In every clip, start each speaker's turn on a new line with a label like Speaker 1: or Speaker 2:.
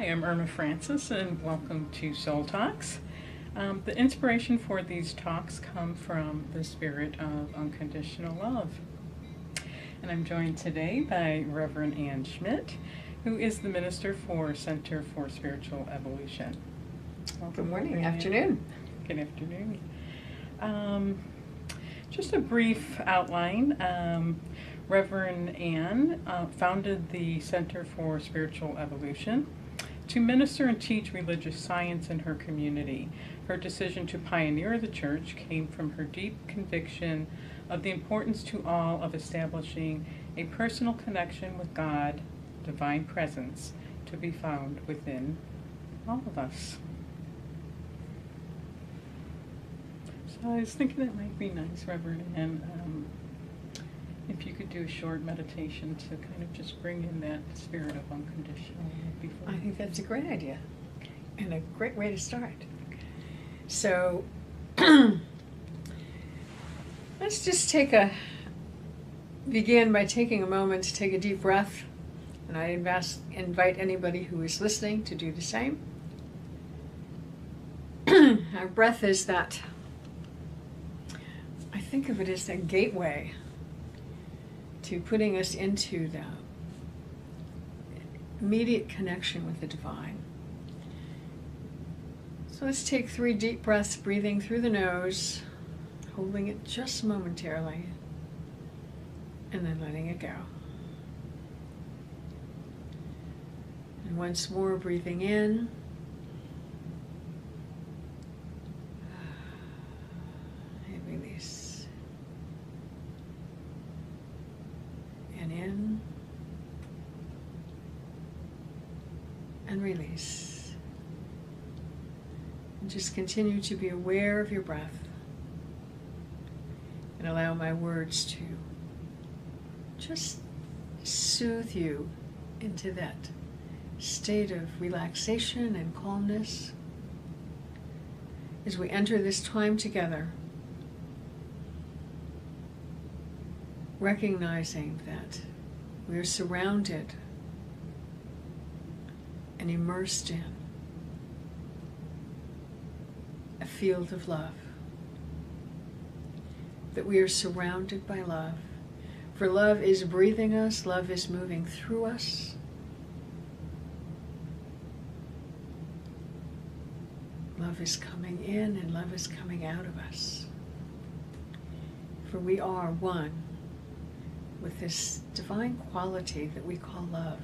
Speaker 1: am Irma Francis, and welcome to Soul Talks. The inspiration for these talks come from the spirit of unconditional love. And I'm joined today by Reverend Ann Schmidt, who is the Minister for Center for Spiritual Evolution.
Speaker 2: Good morning, afternoon.
Speaker 1: Good afternoon. Just a brief outline. Reverend Ann founded the Center for Spiritual Evolution to minister and teach religious science in her community. Her decision to pioneer the church came from her deep conviction of the importance to all of establishing a personal connection with God, divine presence, to be found within all of us. So I was thinking it might be nice, Reverend Ann, if you could do a short meditation to kind of just bring in that spirit of unconditional love before.
Speaker 2: I think that's a great idea and a great way to start. So let's just begin by taking a moment to take a deep breath, and I invite anybody who is listening to do the same. Our breath is that, I think of it as that gateway to putting us into the immediate connection with the divine. So let's take 3 deep breaths, breathing through the nose, holding it just momentarily, and then letting it go. And once more, breathing in, and release. And in, and release. And just continue to be aware of your breath, and allow my words to just soothe you into that state of relaxation and calmness as we enter this time together, recognizing that we are surrounded and immersed in a field of love, that we are surrounded by love. For love is breathing us, love is moving through us. Love is coming in and love is coming out of us. For we are one with this divine quality that we call love.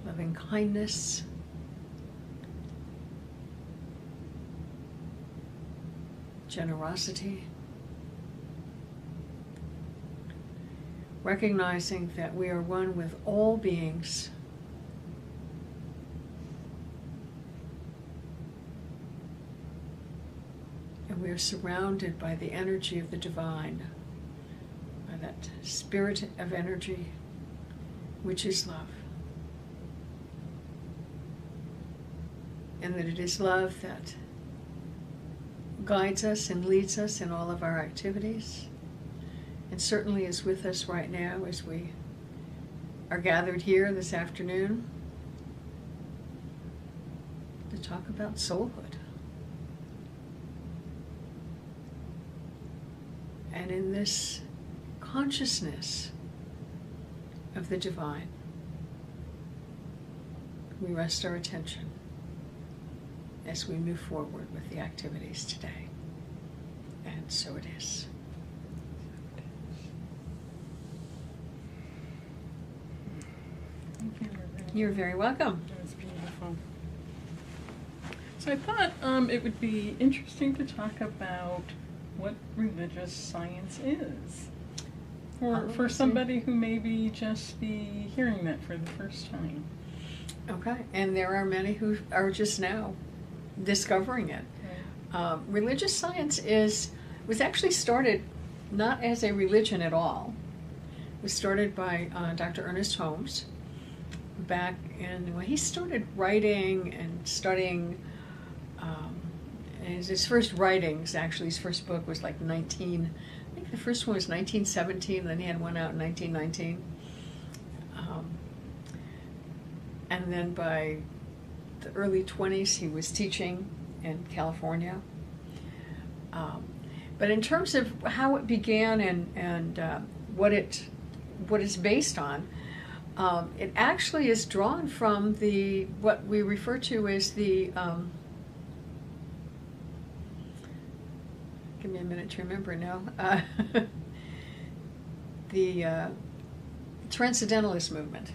Speaker 2: Loving kindness, generosity, recognizing that we are one with all beings, and we are surrounded by the energy of the divine, by that spirit of energy, which is love. And that it is love that guides us and leads us in all of our activities, and certainly is with us right now as we are gathered here this afternoon to talk about soulhood. And in this consciousness of the divine, we rest our attention as we move forward with the activities today. And so it is.
Speaker 1: Thank you, Reverend.
Speaker 2: You're very welcome.
Speaker 1: That was beautiful. So I thought it would be interesting to talk about what religious science is for somebody who maybe just be hearing that for the first time.
Speaker 2: Okay, and there are many who are just now discovering it.
Speaker 1: Right.
Speaker 2: Religious science was actually started not as a religion at all. It was started by Dr. Ernest Holmes back in, well, he started writing and studying, and his first writings, actually, his first book was like I think the first one was 1917, then he had one out in 1919. And then by the early 20s, he was teaching in California. But in terms of how it began and what it's based on, it actually is drawn from what we refer to as the give me a minute to remember now. The Transcendentalist movement,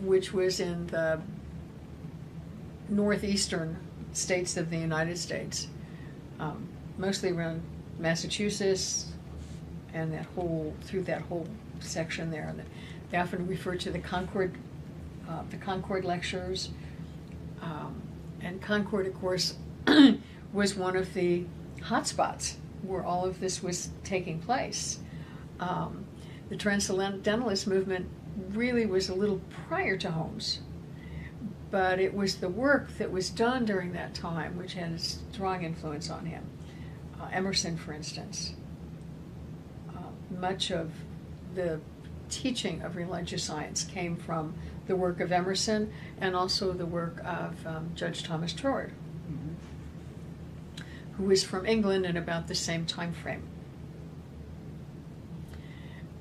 Speaker 2: which was in the northeastern states of the United States, mostly around Massachusetts and through that whole section there. They often refer to the Concord lectures, and Concord, of course, was one of the hotspots where all of this was taking place. The Transcendentalist movement really was a little prior to Holmes, but it was the work that was done during that time which had a strong influence on him. Emerson, for instance. Much of the teaching of religious science came from the work of Emerson and also the work of Judge Thomas Troward, who was from England in about the same time frame.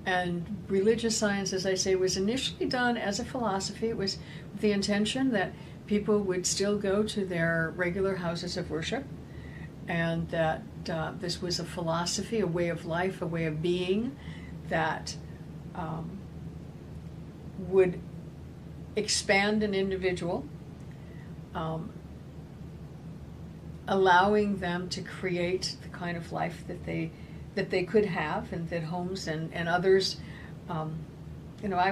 Speaker 2: And religious science, as I say, was initially done as a philosophy. It was with the intention that people would still go to their regular houses of worship, and that this was a philosophy, a way of life, a way of being that would expand an individual, allowing them to create the kind of life that they could have, and that Holmes and others, I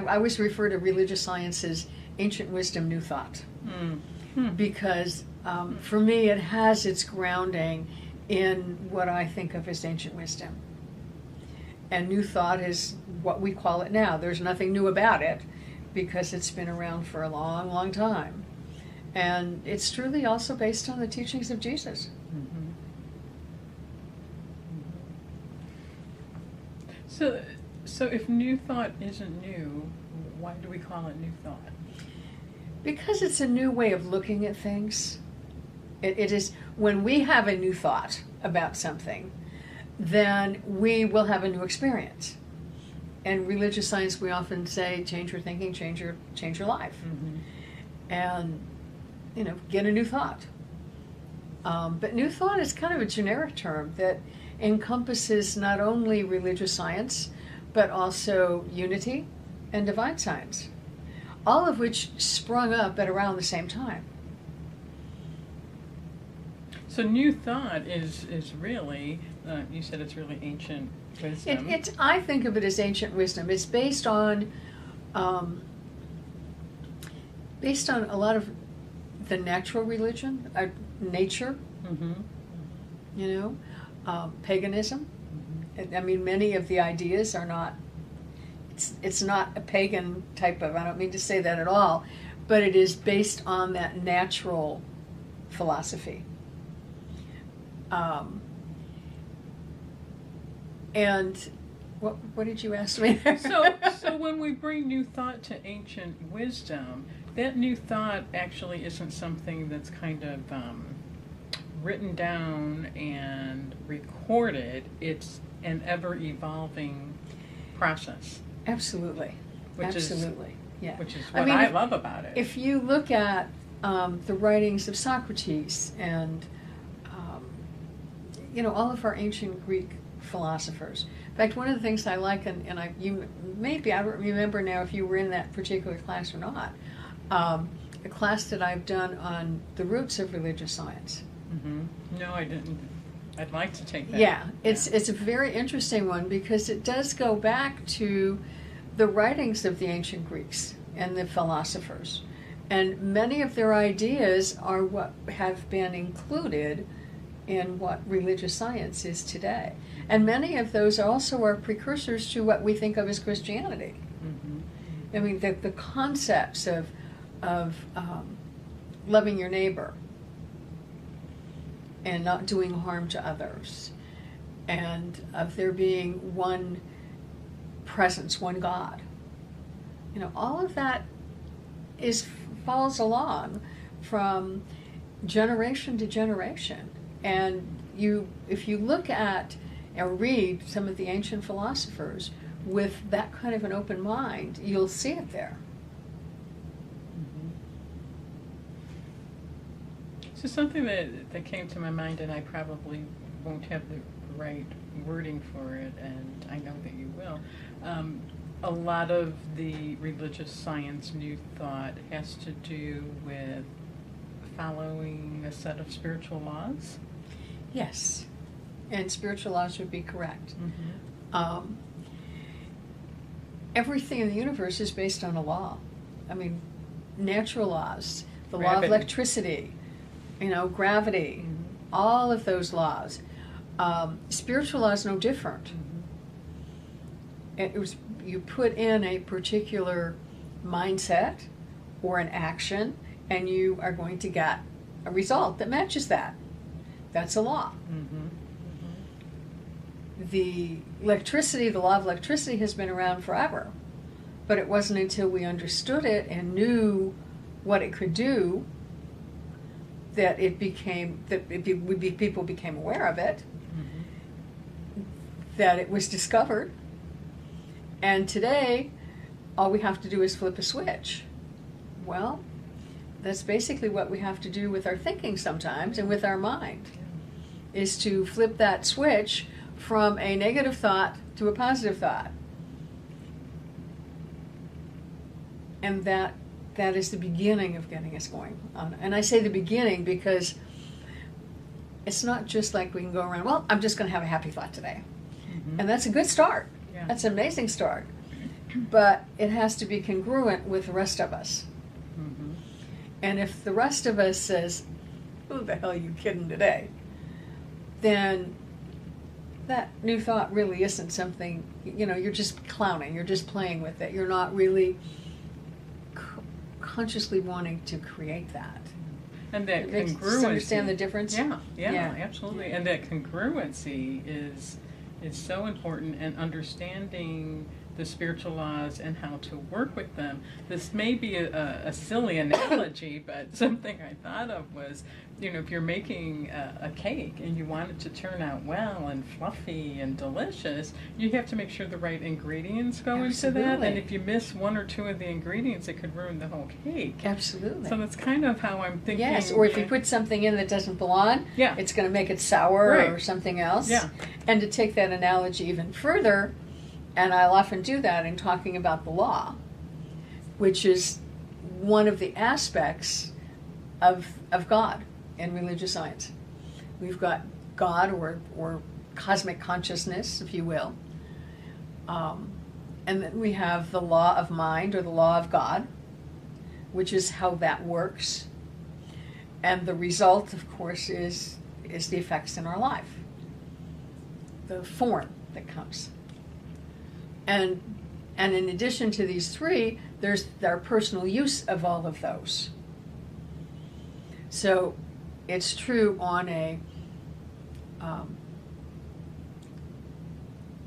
Speaker 2: always refer to religious science as ancient wisdom, new thought, because for me it has its grounding in what I think of as ancient wisdom. And new thought is what we call it now. There's nothing new about it because it's been around for a long, long time. And it's truly also based on the teachings of Jesus.
Speaker 1: So if new thought isn't new, why do we call it new thought?
Speaker 2: Because it's a new way of looking at things. It is, when we have a new thought about something, then we will have a new experience. In religious science, we often say, change your thinking, change your life. And, get a new thought. But new thought is kind of a generic term that encompasses not only religious science, but also unity and divine science, all of which sprung up at around the same time.
Speaker 1: So new thought is really, you said it's really ancient wisdom.
Speaker 2: I think of it as ancient wisdom. It's based on a lot of the natural religion, nature, paganism. I mean, many of the ideas are not, it's not a pagan type of, I don't mean to say that at all, but it is based on that natural philosophy. And what did you ask me there?
Speaker 1: So when we bring new thought to ancient wisdom, that new thought actually isn't something that's kind of written down and recorded. It's an ever-evolving process.
Speaker 2: Absolutely.
Speaker 1: Which is what I love about it.
Speaker 2: If you look at the writings of Socrates and all of our ancient Greek philosophers. In fact, one of the things I like, I don't remember now if you were in that particular class or not, a class that I've done on the roots of religious science.
Speaker 1: No, I didn't. I'd like to take that.
Speaker 2: Yeah, it's a very interesting one because it does go back to the writings of the ancient Greeks and the philosophers. And many of their ideas are what have been included in what religious science is today. And many of those also are precursors to what we think of as Christianity. I mean, the concepts of loving your neighbor and not doing harm to others, and of there being one presence, one God, all of that follows along from generation to generation. And if you look at or read some of the ancient philosophers with that kind of an open mind, you'll see it there.
Speaker 1: So something that came to my mind, and I probably won't have the right wording for it, and I know that you will. A lot of the religious science new thought has to do with following a set of spiritual laws.
Speaker 2: Yes, and spiritual laws would be correct. Everything in the universe is based on a law. I mean, natural laws, the law of electricity, gravity, all of those laws. Spiritual law is no different. You put in a particular mindset or an action, and you are going to get a result that matches that. That's a law. The law of electricity has been around forever, but it wasn't until we understood it and knew what it could do that people became aware of it, that it was discovered. And today, all we have to do is flip a switch. Well, that's basically what we have to do with our thinking sometimes and with our mind, is to flip that switch from a negative thought to a positive thought. And that is the beginning of getting us going on. And I say the beginning because it's not just like we can go around, well, I'm just going to have a happy thought today. And that's a good start.
Speaker 1: Yeah.
Speaker 2: That's an amazing start. But it has to be congruent with the rest of us. And if the rest of us says, who the hell are you kidding today? Then that new thought really isn't something, you're just clowning, you're just playing with it. You're not really consciously wanting to create that.
Speaker 1: And that congruency.
Speaker 2: Does understand the difference?
Speaker 1: Yeah, absolutely. And that congruency is so important, and understanding the spiritual laws and how to work with them. This may be a silly analogy, but something I thought of was, if you're making a cake and you want it to turn out well and fluffy and delicious, you have to make sure the right ingredients go into that. And if you miss one or two of the ingredients, it could ruin the whole cake.
Speaker 2: Absolutely.
Speaker 1: So that's kind of how I'm thinking.
Speaker 2: Yes, or if you put something in that doesn't belong, it's going to make it sour or something else.
Speaker 1: Yeah.
Speaker 2: And to take that analogy even further, and I'll often do that in talking about the law, which is one of the aspects of God in religious science. We've got God, or cosmic consciousness, if you will. And then we have the law of mind, or the law of God, which is how that works. And the result, of course, is the effects in our life, the form that comes. And in addition to these three, there's our personal use of all of those. So it's true on a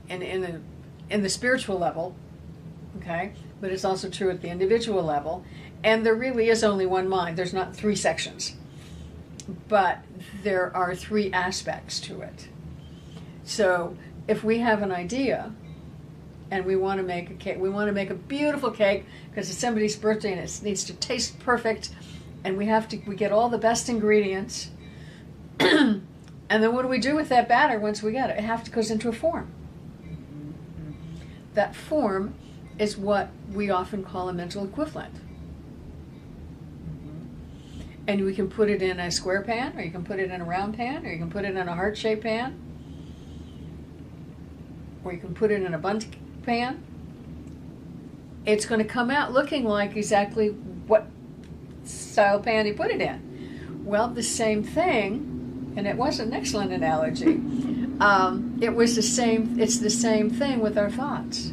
Speaker 2: in the spiritual level, okay, but it's also true at the individual level. And there really is only one mind. There's not three sections, but there are three aspects to it. So if we have an idea and we want to make a cake, we want to make a beautiful cake because it's somebody's birthday and it needs to taste perfect, and we get all the best ingredients. And then what do we do with that batter once we get it? It goes into a form. That form is what we often call a mental equivalent. And we can put it in a square pan, or you can put it in a round pan, or you can put it in a heart-shaped pan, or you can put it in a bundt pan. It's going to come out looking like exactly what style pan you put it in. Well, the same thing, and it was an excellent analogy. It's the same thing with our thoughts.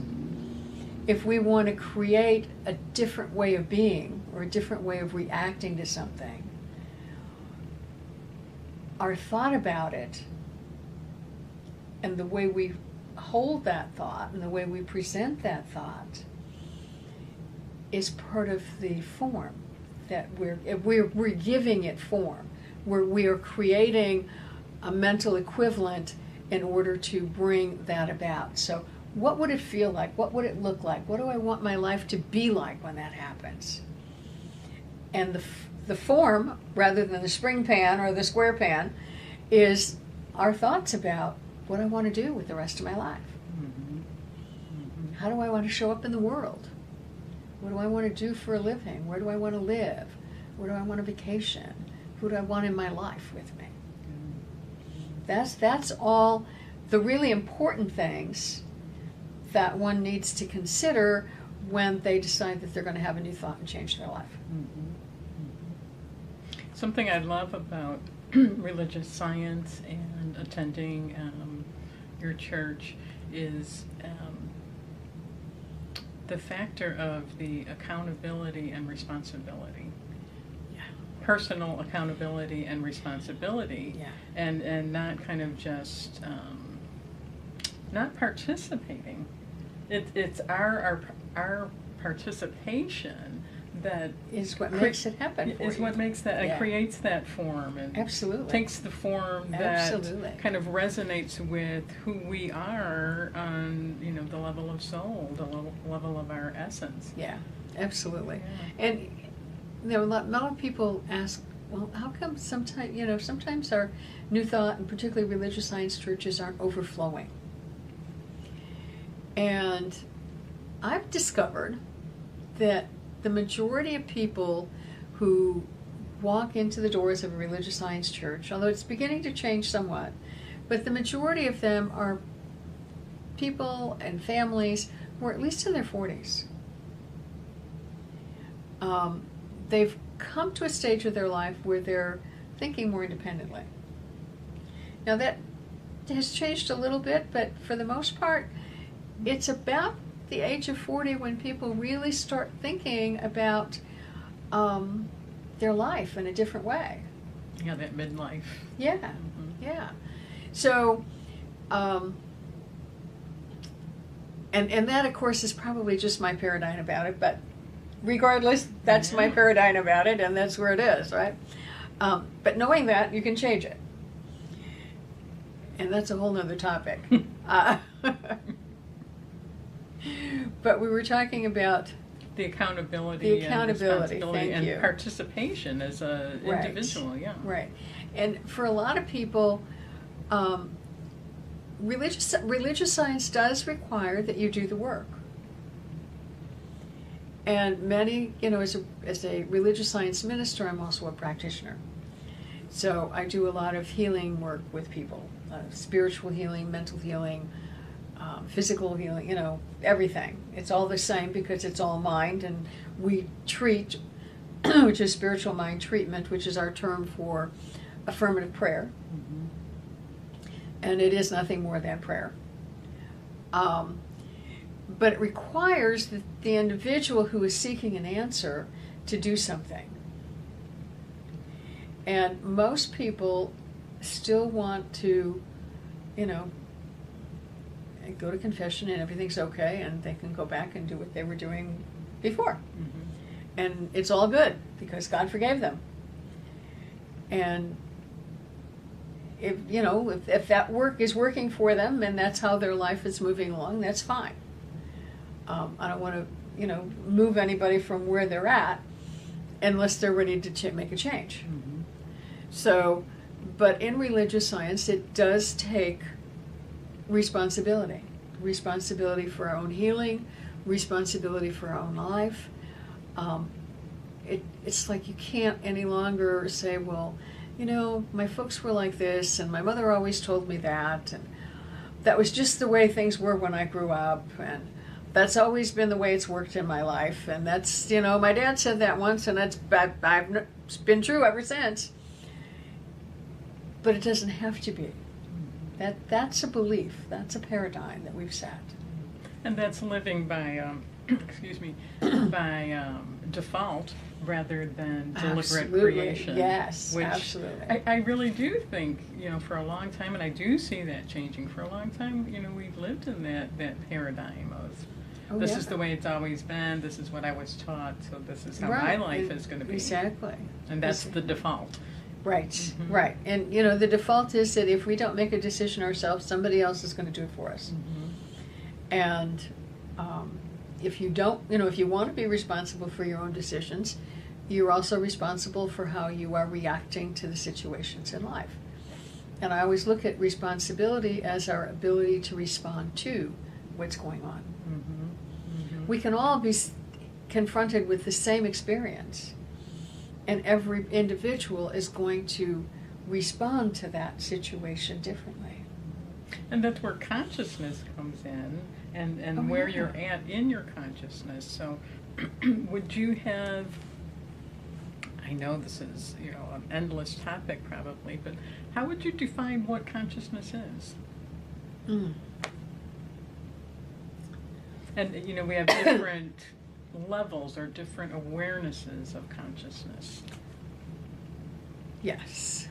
Speaker 2: If we want to create a different way of being or a different way of reacting to something, our thought about it and the way we hold that thought and the way we present that thought, is part of the form that we're giving it form. We are creating a mental equivalent in order to bring that about. So what would it feel like? What would it look like? What do I want my life to be like when that happens? And the form, rather than the spring pan or the square pan, is our thoughts about what I want to do with the rest of my life. How do I want to show up in the world? What do I want to do for a living? Where do I want to live? Where do I want to vacation? Who do I want in my life with me? That's all the really important things that one needs to consider when they decide that they're going to have a new thought and change their life.
Speaker 1: Something I love about religious science and attending your church is the factor of the accountability and responsibility.
Speaker 2: Yeah.
Speaker 1: Personal accountability and responsibility.
Speaker 2: Yeah.
Speaker 1: And not kind of just not participating. It's our participation that
Speaker 2: Is what makes it happen for
Speaker 1: is
Speaker 2: you.
Speaker 1: what makes that
Speaker 2: Yeah.
Speaker 1: and creates that form and
Speaker 2: Absolutely.
Speaker 1: takes the form
Speaker 2: Absolutely.
Speaker 1: that kind of resonates with who we are on the level of soul, the level of our essence.
Speaker 2: Yeah, absolutely.
Speaker 1: Yeah.
Speaker 2: And a lot of people ask, well, how come sometimes our New Thought and particularly religious science churches aren't overflowing? And I've discovered that the majority of people who walk into the doors of a religious science church, although it's beginning to change somewhat, but the majority of them are people and families who are at least in their 40s. They've come to a stage of their life where they're thinking more independently. Now that has changed a little bit, but for the most part, it's about the age of 40 when people really start thinking about their life in a different way.
Speaker 1: Yeah, that midlife.
Speaker 2: Yeah, yeah. So, and that, of course, is probably just my paradigm about it, but regardless, that's my paradigm about it, and that's where it is, right? But knowing that, you can change it. And that's a whole nother topic. But we were talking about
Speaker 1: The accountability,
Speaker 2: thank
Speaker 1: and
Speaker 2: you.
Speaker 1: participation as a
Speaker 2: Right.
Speaker 1: individual, yeah.
Speaker 2: Right. And for a lot of people, religious science does require that you do the work. And many, as a religious science minister, I'm also a practitioner. So I do a lot of healing work with people, spiritual healing, mental healing, physical healing, everything. It's all the same because it's all mind, and we treat, which is spiritual mind treatment, which is our term for affirmative prayer. And it is nothing more than prayer. But it requires the individual who is seeking an answer to do something. And most people still want to, go to confession and everything's okay, and they can go back and do what they were doing before. And it's all good because God forgave them. And if that work is working for them and that's how their life is moving along, that's fine. I don't want to, move anybody from where they're at unless they're ready to make a change. So, but in religious science, it does take responsibility for our own healing, responsibility for our own life. It's like you can't any longer say, well, my folks were like this, and my mother always told me that, and that was just the way things were when I grew up, and that's always been the way it's worked in my life, and that's, my dad said that once, and it's been true ever since. But it doesn't have to be. That's a belief. That's a paradigm that we've set.
Speaker 1: And that's living by, by default rather than deliberate
Speaker 2: Absolutely.
Speaker 1: creation.
Speaker 2: Yes,
Speaker 1: which
Speaker 2: absolutely.
Speaker 1: I really do think, for a long time, and I do see that changing. For a long time, we've lived in that paradigm of
Speaker 2: Oh,
Speaker 1: this
Speaker 2: yeah.
Speaker 1: is the way it's always been, this is what I was taught, so this is how my
Speaker 2: Right.
Speaker 1: life is going to be.
Speaker 2: Exactly.
Speaker 1: And that's the default.
Speaker 2: Right,
Speaker 1: Mhm.
Speaker 2: right. And, you know, the default is that if we don't make a decision ourselves, somebody else is going to do it for us. And if you don't, you know, if you want to be responsible for your own decisions, you're also responsible for how you are reacting to the situations in life. And I always look at responsibility as our ability to respond to what's going on. We can all be confronted with the same experience, and every individual is going to respond to that situation differently.
Speaker 1: And that's where consciousness comes in, and
Speaker 2: Oh,
Speaker 1: where
Speaker 2: yeah.
Speaker 1: you're at in your consciousness. So would you have, I know this is, you know, an endless topic probably, but how would you define what consciousness is?
Speaker 2: Mm.
Speaker 1: And, you know, we have different levels or different awarenesses of consciousness.
Speaker 2: Yes.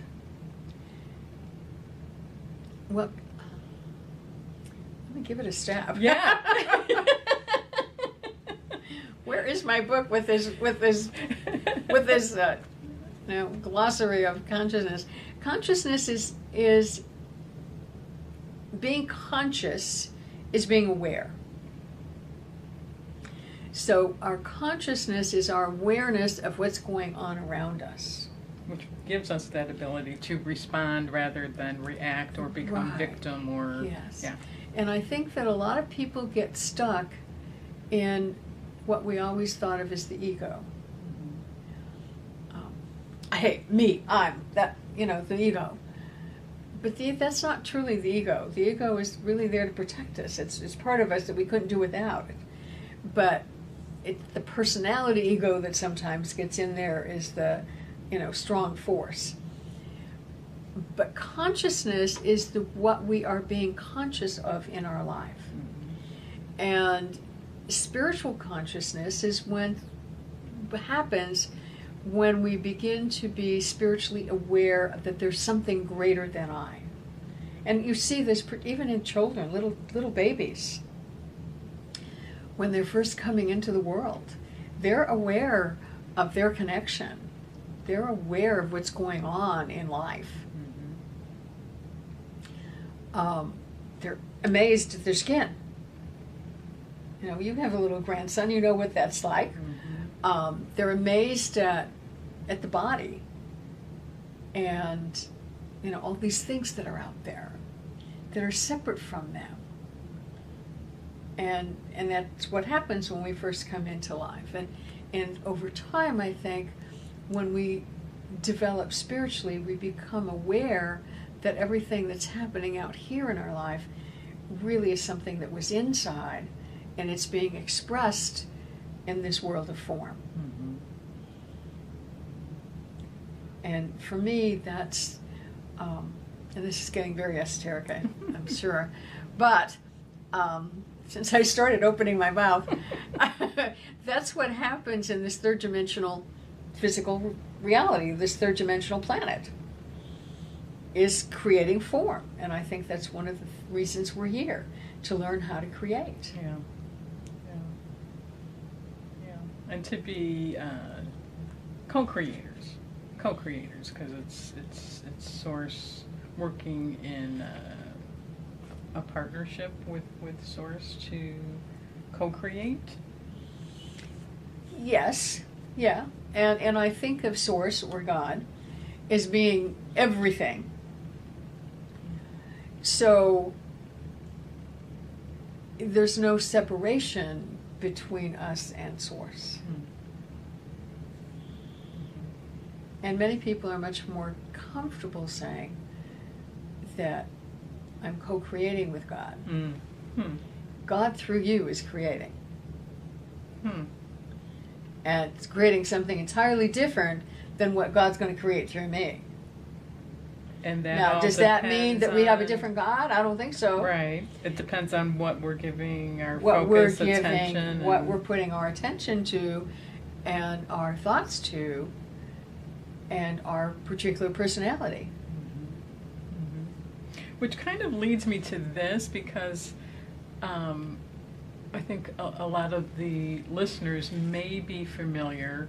Speaker 2: Well, let me give it a stab.
Speaker 1: Yeah.
Speaker 2: Where is my book with this you know, glossary of consciousness? Consciousness is being conscious, is being aware. So our consciousness is our awareness of what's going on around us.
Speaker 1: Which gives us that ability to respond rather than react or become
Speaker 2: Right.
Speaker 1: victim or,
Speaker 2: Yes.
Speaker 1: yeah.
Speaker 2: And I think that a lot of people get stuck in what we always thought of as the ego. Hey, me, I'm that, you know, the ego. But that's not truly the ego. The ego is really there to protect us. It's part of us that we couldn't do without. But the personality ego that sometimes gets in there is the, you know, strong force. But consciousness is what we are being conscious of in our life. And spiritual consciousness is when happens when we begin to be spiritually aware that there's something greater than I. And you see this even in children, little babies. When they're first coming into the world, they're aware of their connection. They're aware of what's going on in life. They're amazed at their skin. You know, you have a little grandson, you know what that's like. They're amazed at the body and, you know, all these things that are out there that are separate from them. And that's what happens when we first come into life. And over time, I think, when we develop spiritually, we become aware that everything that's happening out here in our life really is something that was inside, and it's being expressed in this world of form. And for me, that's, and this is getting very esoteric, I'm sure, but since I started opening my mouth, that's what happens in this third-dimensional physical reality, this third-dimensional planet, is creating form. And I think that's one of the reasons we're here, to learn how to create.
Speaker 1: Yeah. And to be co-creators, because it's Source working in a partnership with Source to co-create.
Speaker 2: Yes, yeah, and I think of Source or God as being everything. So there's no separation between us and Source. And many people are much more comfortable saying that I'm co-creating with God. God through you is creating. And it's creating something entirely different than what God's going to create through me.
Speaker 1: And that
Speaker 2: Now,
Speaker 1: all
Speaker 2: does that mean
Speaker 1: depends
Speaker 2: that we have a
Speaker 1: on-
Speaker 2: different God? I don't think so.
Speaker 1: Right. It depends on what we're giving our
Speaker 2: What we're
Speaker 1: focus,
Speaker 2: giving,
Speaker 1: attention.
Speaker 2: what
Speaker 1: and-
Speaker 2: we're putting our attention to, and our thoughts to, and our particular personality.
Speaker 1: Which kind of leads me to this, because I think a lot of the listeners may be familiar,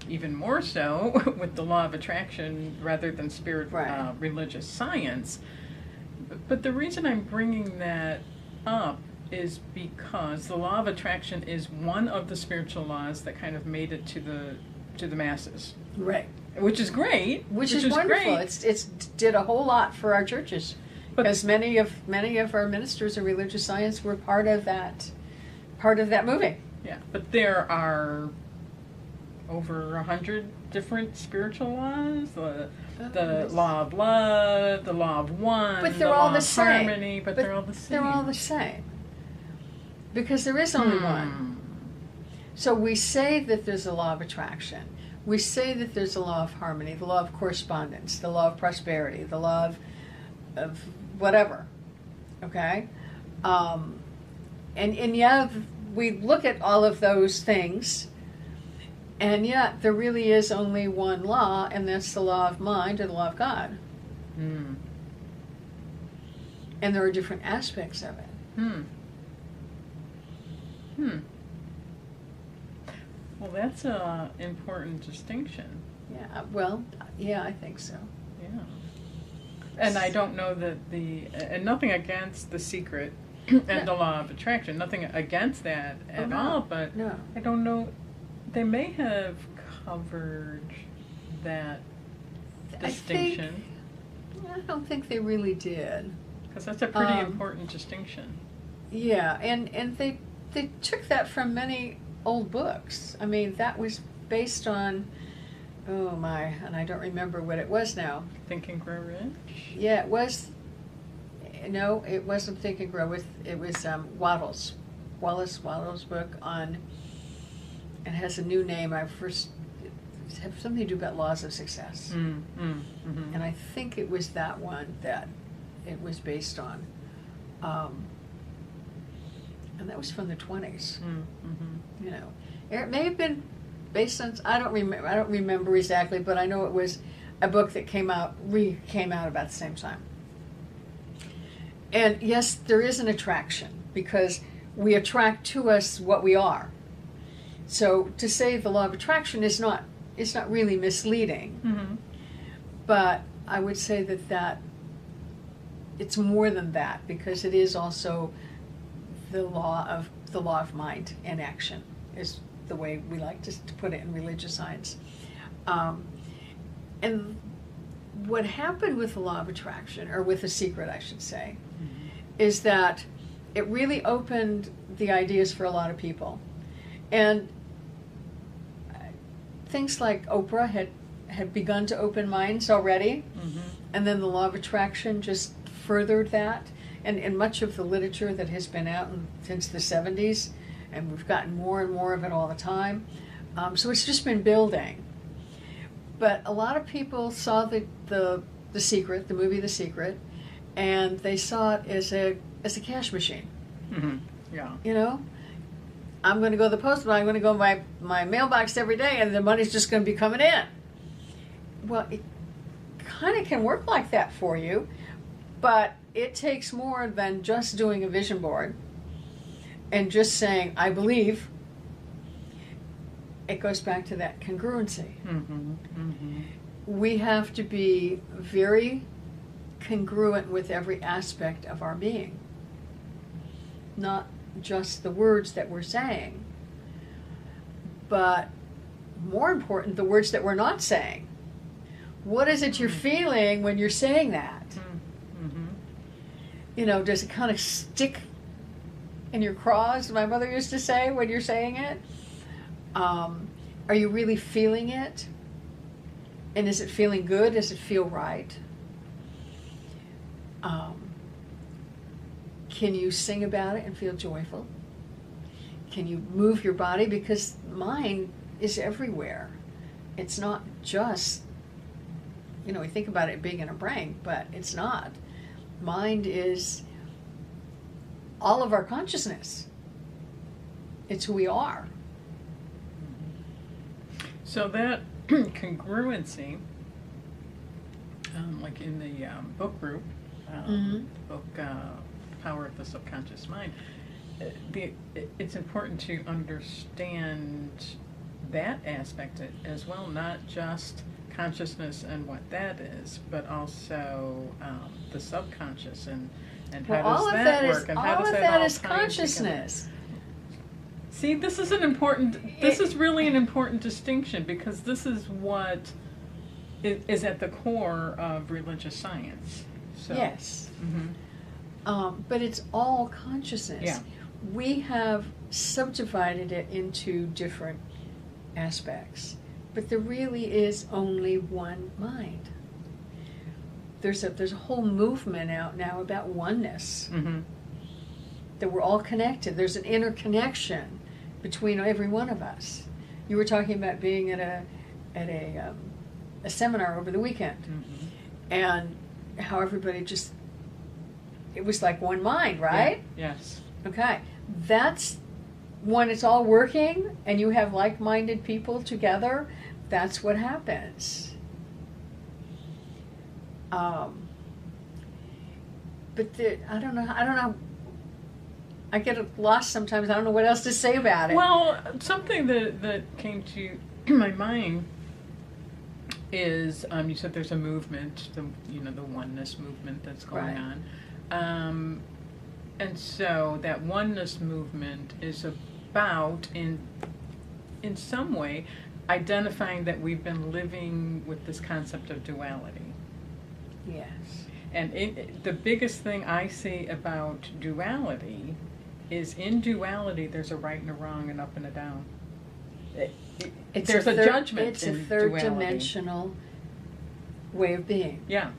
Speaker 1: even more so, with the law of attraction rather than
Speaker 2: Right.
Speaker 1: religious science. But the reason I'm bringing that up is because the law of attraction is one of the spiritual laws that kind of made it to the masses,
Speaker 2: Right.
Speaker 1: which is great.
Speaker 2: Which is wonderful.
Speaker 1: Great.
Speaker 2: It's did a whole lot for our churches.
Speaker 1: But-
Speaker 2: Because many of our ministers in religious science were part of that moving.
Speaker 1: Yeah, but there are over 100 different spiritual laws. The
Speaker 2: yes.
Speaker 1: law of love, the law of one,
Speaker 2: But they're
Speaker 1: the
Speaker 2: all
Speaker 1: law
Speaker 2: the
Speaker 1: of
Speaker 2: same.
Speaker 1: harmony, but they're all the same.
Speaker 2: They're all the same. Because there is only one. So we say that there's a law of attraction. We say that there's a law of harmony, the law of correspondence, the law of prosperity, the law of whatever. Okay? And yeah, we look at all of those things, and yet there really is only one law, and that's the law of mind or the law of God.
Speaker 1: Hmm.
Speaker 2: And there are different aspects of it.
Speaker 1: Hmm. Hmm. Well, that's a important distinction.
Speaker 2: Yeah, well, yeah, I think so.
Speaker 1: Yeah. And I don't know that and nothing against The Secret and
Speaker 2: No.
Speaker 1: the law of attraction, nothing against that at
Speaker 2: no.
Speaker 1: all, but
Speaker 2: No.
Speaker 1: I don't know, they may have covered that distinction,
Speaker 2: I don't think they really did.
Speaker 1: because that's a pretty
Speaker 2: Um,
Speaker 1: important distinction.
Speaker 2: Yeah, and they took that from many old books. I mean, that was based on, oh my, and I don't remember what it was now.
Speaker 1: Think and Grow Rich?
Speaker 2: Yeah, it was, no, it wasn't Think and Grow With, it was Wallace Wattles' book on, it has a new name, I first, have something to do about laws of success.
Speaker 1: Mm-hmm.
Speaker 2: And I think it was that one that it was based on. And that was from the 20s,
Speaker 1: Mm-hmm.
Speaker 2: you know. It may have been based on, I don't remember exactly, but I know it was a book that came out about the same time. And yes, there is an attraction, because we attract to us what we are. So to say the law of attraction is not really misleading.
Speaker 1: Mm-hmm.
Speaker 2: But I would say that it's more than that, because it is also the law of mind and action, is the way we like to put it in religious science. And what happened with the law of attraction, or with The Secret, I should say, is that it really opened the ideas for a lot of people. And things like Oprah had begun to open minds already,
Speaker 1: Mm-hmm.
Speaker 2: and then the law of attraction just furthered that. And much of the literature that has been out since the 70s, and we've gotten more and more of it all the time. So it's just been building. But a lot of people saw the Secret, the movie The Secret, and they saw it as a cash machine.
Speaker 1: Mm-hmm. Yeah.
Speaker 2: You know, I'm going to go to the post, but I'm going to go to my mailbox every day, and the money's just going to be coming in. Well, it kind of can work like that for you, but it takes more than just doing a vision board and just saying, I believe. It goes back to that congruency.
Speaker 1: Mm-hmm. Mm-hmm.
Speaker 2: We have to be very congruent with every aspect of our being, not just the words that we're saying, but more important, the words that we're not saying. What is it you're feeling when you're saying that?
Speaker 1: Mm-hmm.
Speaker 2: You know, does it kind of stick in your craws, my mother used to say, when you're saying it? Are you really feeling it? And is it feeling good? Does it feel right? Can you sing about it and feel joyful? Can you move your body? Because mind is everywhere. It's not just, you know, we think about it being in a brain, but it's not. Mind is all of our consciousness. It's who we are.
Speaker 1: So that congruency, like in the book group,
Speaker 2: Mhm.
Speaker 1: book Power of the Subconscious Mind, it's important to understand that aspect as well, not just consciousness and what that is, but also the subconscious and how
Speaker 2: Well,
Speaker 1: does that work and how
Speaker 2: all
Speaker 1: does
Speaker 2: of
Speaker 1: that
Speaker 2: that
Speaker 1: all
Speaker 2: is
Speaker 1: tie together?
Speaker 2: consciousness.
Speaker 1: See, this is an important. This is really an important distinction because this is what is at the core of religious science. So,
Speaker 2: Yes.
Speaker 1: Mhm.
Speaker 2: But it's all consciousness.
Speaker 1: Yeah.
Speaker 2: We have subdivided it into different aspects, but there really is only one mind. There's a whole movement out now about oneness,
Speaker 1: Mhm.
Speaker 2: that we're all connected. There's an interconnection between every one of us. You were talking about being at a seminar over the weekend,
Speaker 1: Mhm.
Speaker 2: and how everybody just, it was like one mind, right?
Speaker 1: Yeah. Yes.
Speaker 2: Okay, that's when it's all working and you have like-minded people together, that's what happens. But I don't know, I get lost sometimes, I don't know what else to say about it.
Speaker 1: Well, something that came to my mind is you said there's a movement, the oneness movement that's going
Speaker 2: Right.
Speaker 1: on, and so that oneness movement is about in some way identifying that we've been living with this concept of duality.
Speaker 2: Yes.
Speaker 1: And the biggest thing I see about duality is in duality there's a right and a wrong, an up and a down. There's a judgment
Speaker 2: It's
Speaker 1: in
Speaker 2: a third
Speaker 1: duality.
Speaker 2: dimensional way of being.
Speaker 1: Yeah.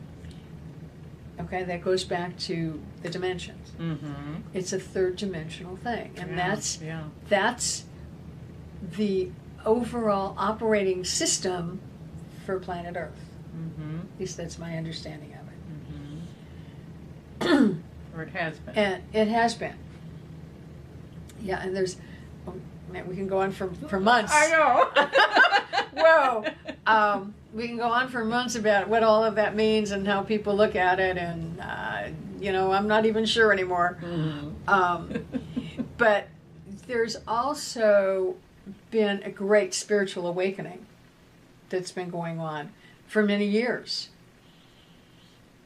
Speaker 2: Okay, that goes back to the dimensions.
Speaker 1: Mm-hmm.
Speaker 2: It's a third dimensional thing, and
Speaker 1: Yeah.
Speaker 2: that's the overall operating system for planet Earth.
Speaker 1: Mm-hmm.
Speaker 2: At least that's my understanding of
Speaker 1: Mm-hmm. Or it has been.
Speaker 2: And it has been. Yeah, and there's, oh, man, we can go on for months.
Speaker 1: I know.
Speaker 2: Whoa. We can go on for months about what all of that means and how people look at it, and I'm not even sure anymore.
Speaker 1: Mm-hmm.
Speaker 2: But there's also been a great spiritual awakening that's been going on for many years.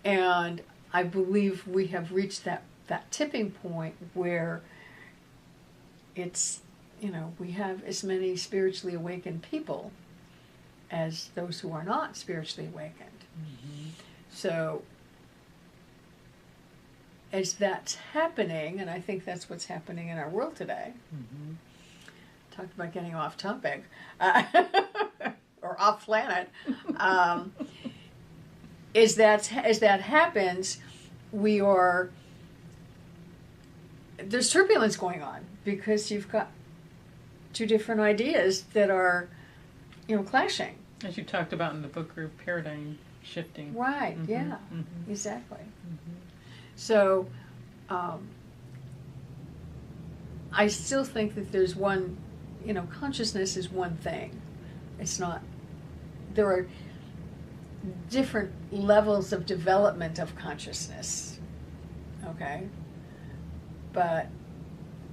Speaker 2: And I believe we have reached that tipping point where it's, we have as many spiritually awakened people as those who are not spiritually awakened.
Speaker 1: Mm-hmm.
Speaker 2: So as that's happening, and I think that's what's happening in our world today,
Speaker 1: Mm-hmm.
Speaker 2: talked about getting off topic, or off planet, as that happens, there's turbulence going on because you've got two different ideas that are, clashing.
Speaker 1: As you talked about in the book group, paradigm shifting.
Speaker 2: Right,
Speaker 1: Mhm,
Speaker 2: yeah,
Speaker 1: mhm.
Speaker 2: exactly.
Speaker 1: Mhm.
Speaker 2: So, I still think that there's one, consciousness is one thing. It's not, there are different levels of development of consciousness, okay? But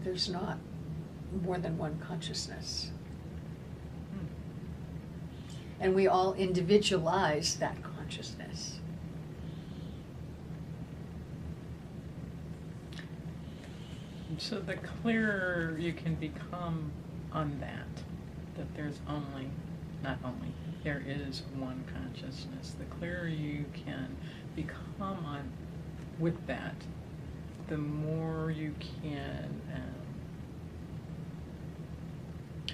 Speaker 2: there's not more than one consciousness.
Speaker 1: Hmm.
Speaker 2: And we all individualize that consciousness.
Speaker 1: So the clearer you can become on that there's there is one consciousness, the clearer you can become on with that, the more you can,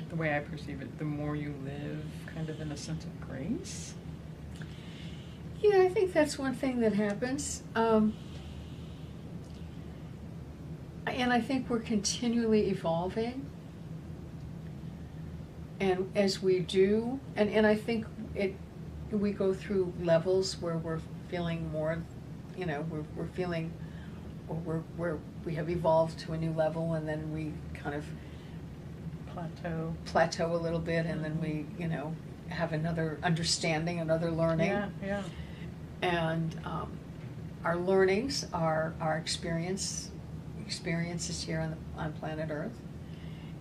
Speaker 1: the way I perceive it, the more you live kind of in a sense of grace.
Speaker 2: Yeah, I think that's one thing that happens. And I think we're continually evolving. And as we do, and I think we go through levels where we're feeling more, we're feeling, or we have evolved to a new level, and then we kind of plateau a little bit, and then we, have another understanding, another learning.
Speaker 1: Yeah.
Speaker 2: And our learnings, our experience experiences here on planet Earth,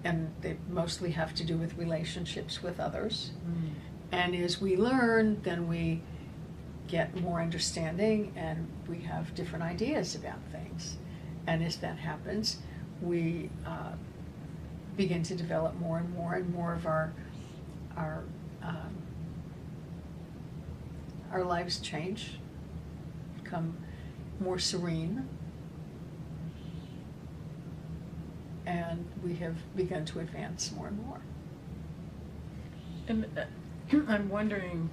Speaker 2: and they mostly have to do with relationships with others.
Speaker 1: Mm.
Speaker 2: And as we learn, then we get more understanding, and we have different ideas about things. And as that happens, we begin to develop more and more of our lives change, become more serene, and we have begun to advance more and more.
Speaker 1: And I'm wondering,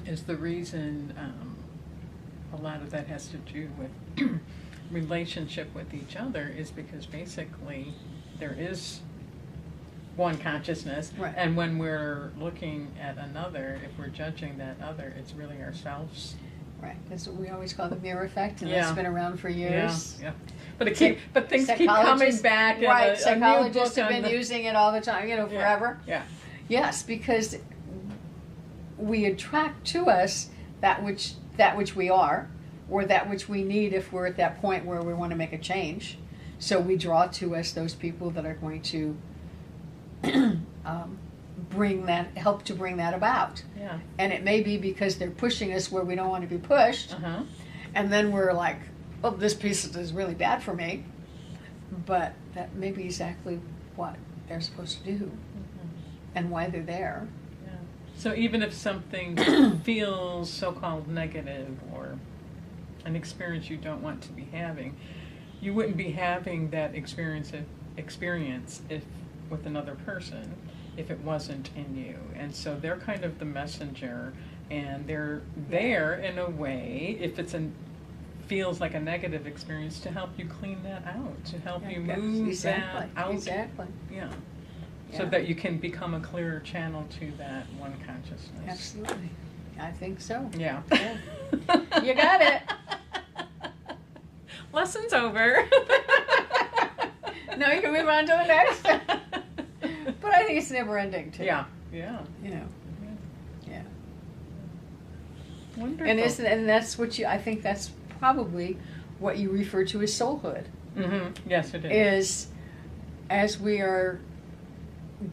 Speaker 1: is the reason a lot of that has to do with relationship with each other is because basically there is one consciousness,
Speaker 2: Right.
Speaker 1: and when we're looking at another, if we're judging that other, it's really ourselves.
Speaker 2: Right, that's what we always call the mirror effect, and
Speaker 1: Yeah.
Speaker 2: that's been around for years.
Speaker 1: Yeah, yeah. But things keep coming
Speaker 2: Psychologists-
Speaker 1: back. And
Speaker 2: right,
Speaker 1: a new
Speaker 2: psychologists
Speaker 1: book
Speaker 2: have
Speaker 1: on
Speaker 2: been using it all the time,
Speaker 1: Yeah,
Speaker 2: forever.
Speaker 1: Yeah.
Speaker 2: Yes, because we attract to us that which we are, or that which we need if we're at that point where we want to make a change. So we draw to us those people that are going to help to bring that about.
Speaker 1: Yeah.
Speaker 2: And it may be because they're pushing us where we don't want to be pushed,
Speaker 1: Uh-huh.
Speaker 2: and then we're like, oh, this piece is really bad for me. But that may be exactly what they're supposed to do and why they're there.
Speaker 1: Yeah. So even if something feels so-called negative or an experience you don't want to be having, you wouldn't be having that experience if with another person if it wasn't in you. And so they're kind of the messenger, and they're there in a way, if it's feels like a negative experience, to help you clean that out, to help you move that out.
Speaker 2: Exactly.
Speaker 1: Yeah. So
Speaker 2: Yeah.
Speaker 1: that you can become a clearer channel to that one consciousness.
Speaker 2: Absolutely. I think so.
Speaker 1: Yeah.
Speaker 2: Yeah. You got it.
Speaker 1: Lesson's over.
Speaker 2: Now you can move on to the next. But I think it's never ending too.
Speaker 1: Yeah. Yeah.
Speaker 2: You know. Yeah.
Speaker 1: Wonderful.
Speaker 2: And that's what I think that's probably what you refer to as soulhood.
Speaker 1: Mm-hmm. Yes, it is.
Speaker 2: Is as we are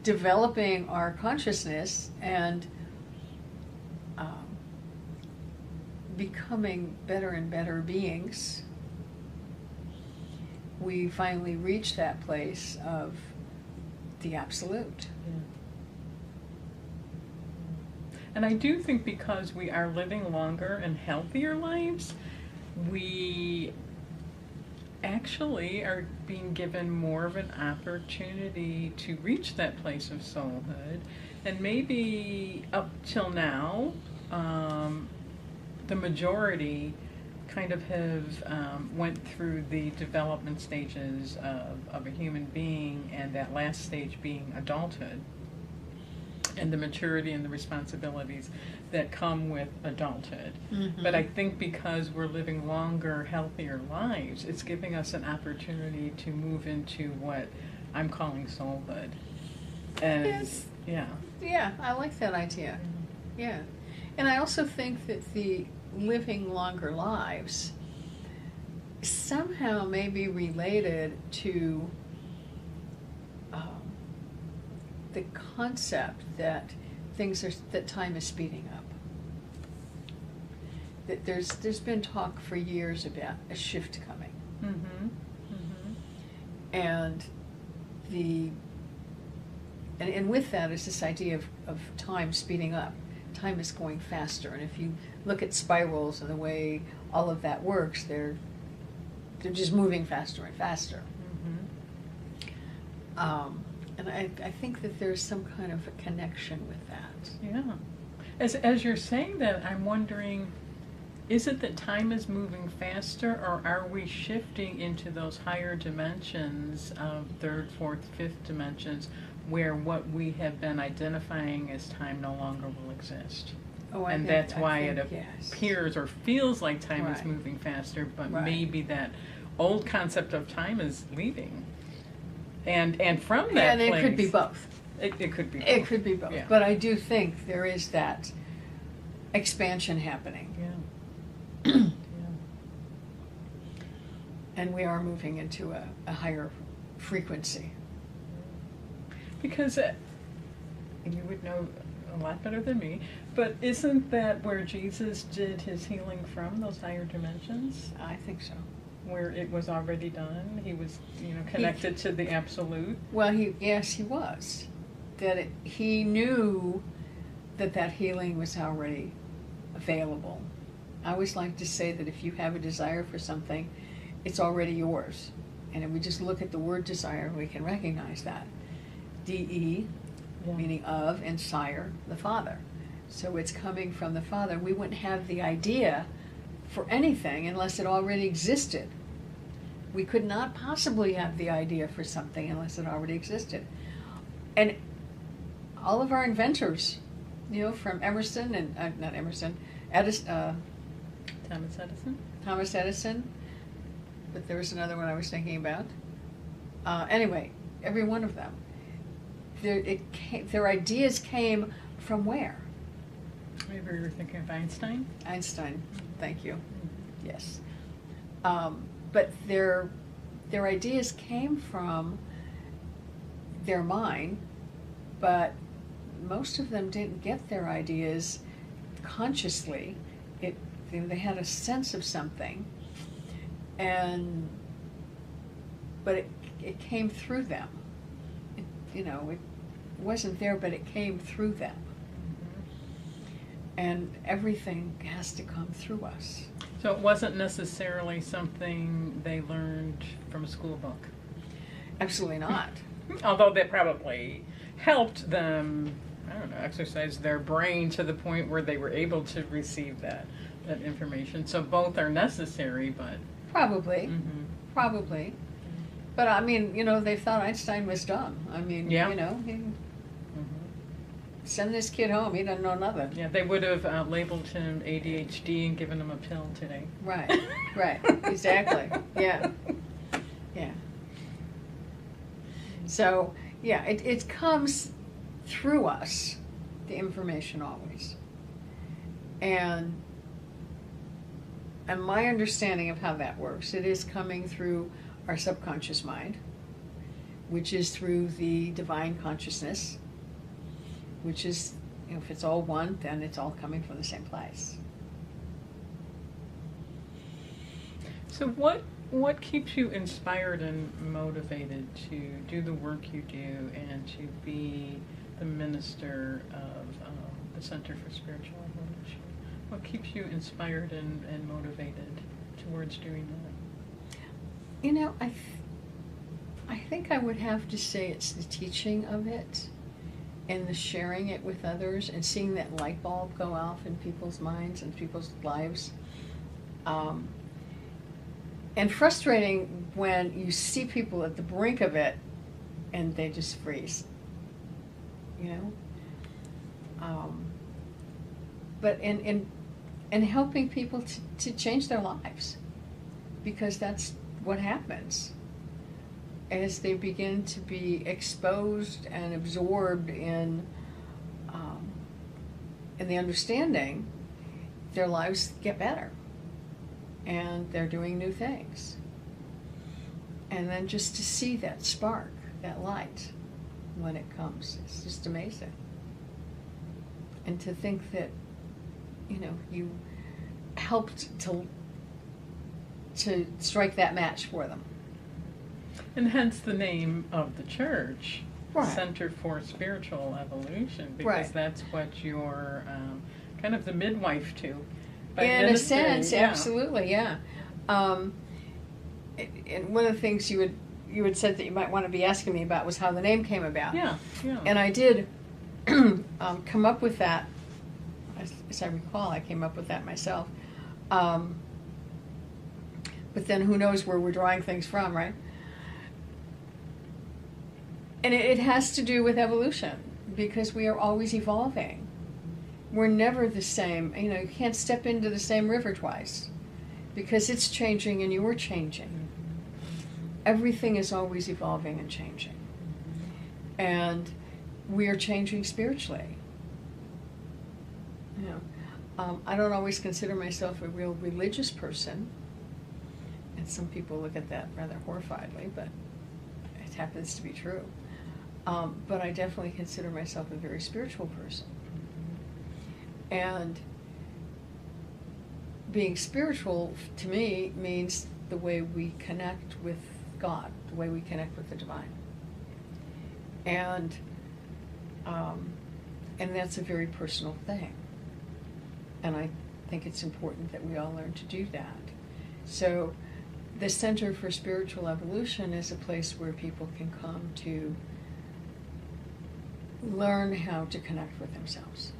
Speaker 2: developing our consciousness and becoming better and better beings, we finally reach that place of the absolute.
Speaker 1: And I do think because we are living longer and healthier lives, we actually are being given more of an opportunity to reach that place of soulhood. And maybe up till now, the majority kind of have went through the development stages of a human being, and that last stage being adulthood, and the maturity and the responsibilities that come with adulthood.
Speaker 2: Mm-hmm.
Speaker 1: But I think because we're living longer, healthier lives, it's giving us an opportunity to move into what I'm calling soulhood. And
Speaker 2: Yes.
Speaker 1: yeah.
Speaker 2: Yeah, I like that idea. Yeah. And I also think that the living longer lives somehow may be related to the concept that that time is speeding up. That there's been talk for years about a shift coming.
Speaker 1: Mm-hmm. Mm-hmm.
Speaker 2: And with that is this idea of time speeding up. Time is going faster, and if you look at spirals and the way all of that works, they're just moving faster and faster.
Speaker 1: Mm-hmm.
Speaker 2: And I think that there's some kind of a connection with that.
Speaker 1: Yeah. As you're saying that, I'm wondering, is it that time is moving faster, or are we shifting into those higher dimensions of third, fourth, fifth dimensions, where what we have been identifying as time no longer will exist?
Speaker 2: Oh,
Speaker 1: And that's why it
Speaker 2: yes.
Speaker 1: appears or feels like time is
Speaker 2: Right.
Speaker 1: moving faster, but
Speaker 2: Right.
Speaker 1: maybe that old concept of time is leaving. And from that
Speaker 2: And it
Speaker 1: place,
Speaker 2: could be both.
Speaker 1: It could be both.
Speaker 2: It could be both.
Speaker 1: Yeah.
Speaker 2: But I do think there is that expansion happening.
Speaker 1: Yeah. Yeah.
Speaker 2: And we are moving into a higher frequency.
Speaker 1: Because you would know a lot better than me, but isn't that where Jesus did his healing from, those higher dimensions?
Speaker 2: I think so.
Speaker 1: Where it was already done? He was, connected to the absolute?
Speaker 2: Well, yes, he was. He knew that healing was already available. I always like to say that if you have a desire for something, it's already yours. And if we just look at the word desire, we can recognize that. D-E,
Speaker 1: Yeah.
Speaker 2: meaning of, and sire, the Father. So it's coming from the Father. We wouldn't have the idea for anything unless it already existed. We could not possibly have the idea for something unless it already existed. And all of our inventors, from Emerson and, not Emerson,
Speaker 1: Thomas Edison?
Speaker 2: Thomas Edison, but there was another one I was thinking about. Anyway, every one of them. Their ideas came from where?
Speaker 1: Maybe you were thinking of Einstein?
Speaker 2: Einstein, thank you. Yes. But their ideas came from their mind, but most of them didn't get their ideas consciously. They had a sense of something, but it came through them. It wasn't there, but it came through them. And everything has to come through us.
Speaker 1: So it wasn't necessarily something they learned from a school book?
Speaker 2: Absolutely not.
Speaker 1: Although that probably helped them, exercise their brain to the point where they were able to receive that information. So both are necessary, but...
Speaker 2: Probably.
Speaker 1: Mm-hmm.
Speaker 2: Probably. But they thought Einstein was dumb.
Speaker 1: Yeah.
Speaker 2: Send this kid home, he doesn't know nothing.
Speaker 1: Yeah, they would have labeled him ADHD and given him a pill today.
Speaker 2: Right, exactly. Yeah. So, yeah, it comes through us, the information always. And my understanding of how that works, it is coming through our subconscious mind, which is through the divine consciousness, which is, if it's all one, then it's all coming from the same place.
Speaker 1: So what keeps you inspired and motivated to do the work you do and to be the minister of the Center for Spiritual Evolution? What keeps you inspired and motivated towards doing that?
Speaker 2: I think I would have to say it's the teaching of it and the sharing it with others and seeing that light bulb go off in people's minds and people's lives. And frustrating when you see people at the brink of it and they just freeze, But in helping people to change their lives, because that's what happens as they begin to be exposed and absorbed in the understanding, their lives get better and they're doing new things. And then just to see that spark, that light, when it comes, it's just amazing. And to think that, you helped to strike that match for them.
Speaker 1: And hence the name of the church,
Speaker 2: Right.
Speaker 1: Center for Spiritual Evolution, because
Speaker 2: Right.
Speaker 1: that's what you're kind of the midwife to. By
Speaker 2: In a
Speaker 1: ministering,
Speaker 2: sense,
Speaker 1: yeah.
Speaker 2: absolutely, yeah. And one of the things you had said that you might want to be asking me about was how the name came about.
Speaker 1: Yeah.
Speaker 2: And I did come up with that. As I recall, I came up with that myself. But then who knows where we're drawing things from, right? And it has to do with evolution, because we are always evolving. We're never the same. You can't step into the same river twice, because it's changing and you're changing. Everything is always evolving and changing. And we are changing spiritually. I don't always consider myself a real religious person. And some people look at that rather horrifiedly, but it happens to be true. But I definitely consider myself a very spiritual person. And being spiritual, to me, means the way we connect with God, the way we connect with the divine. And that's a very personal thing. And I think it's important that we all learn to do that. So the Center for Spiritual Evolution is a place where people can come to learn how to connect with themselves